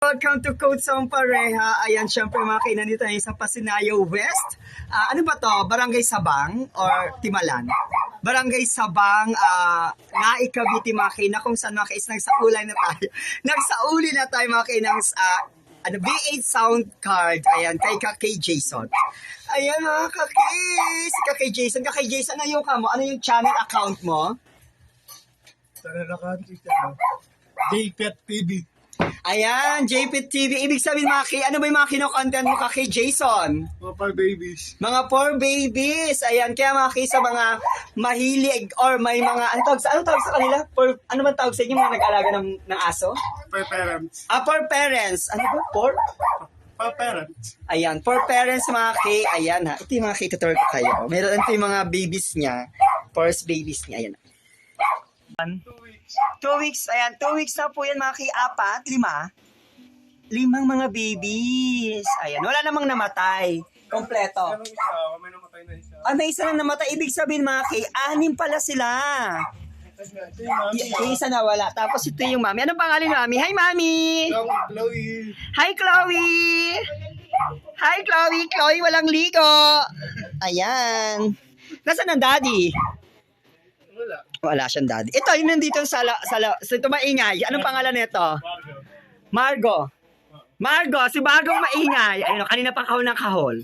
Welcome to Codes on Pareha. Ayan, syempre mga kainan dito tayo sa Pasinayo West. Ano ba to? Barangay Sabang or Timalan? Barangay Sabang, Naikabiti mga kainan kung saan mga kais nagsaulay na tayo. Nagsauli na tayo mga kainan V8 sound card. Ayan, kay Jason. Ayan mga kakis. Kay Jason, ano yung kamo? Ano yung channel account mo? Channel account is JPET TV. Ayan, JPET TV. Ibig sabihin ano ba yung mga kino-content mo kay Jason? Mga for babies. Mga poor babies. Ayan, kaya mga sa mga mahilig or may mga, anong tawag sa kanila? Ano ba tawag sa inyo mga nag-alaga ng aso? For parents. For parents. Ano ba? For? For parents. Ayan, for parents mga ayan ha. Ito yung mga tutor ko kayo. Meron ito yung mga babies niya. First babies niya. Ayan. 2 weeks. Ayan, 2 weeks na po yan mga 4, 5. 5 mga babies. Ayan, wala namang namatay. Kompleto. Anong isa? May namatay na isa. May isa na namatay. Ibig sabihin mga 6 pala sila. Ito yung mami. Yung isa na wala. Tapos ito yung mami. Anong pangalan ni mami? Hi, mami! Chloe. Hi, Chloe! Hi, Chloe! Chloe, walang ligo! Ayan. Nasaan ang daddy? Wala. Wala siyang daddy. Ito, yun nandito sa ito maingay. Anong pangalan nito? Margo. Margo, si Margo maingay. Ayun, kanina pa kahol ng kahol.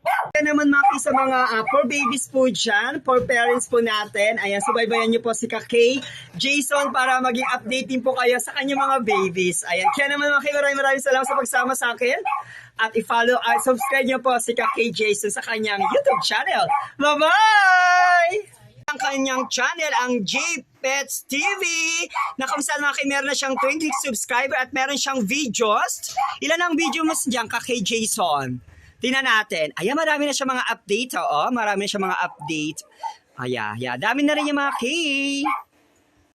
Kaya naman mga sa mga for babies po dyan, for parents po natin. Ayan, subaybayan niyo po si Kay Jason para maging update din po kayo sa kanyang mga babies. Ayan, kaya naman mga maraming salamat sa pagsama sa akin. At i-follow at subscribe niyo po si Kay Jason sa kanyang YouTube channel. Bye-bye! Ang kanyang channel, ang JPETs TV, na kung saan meron na siyang 20 subscriber at meron siyang videos. Ilan ang video mo dyan, Kay Jason? Tingnan natin. Ayan, marami na siya mga update. Oo, marami na siya mga update. Ayan, dami na rin yung mga Kay.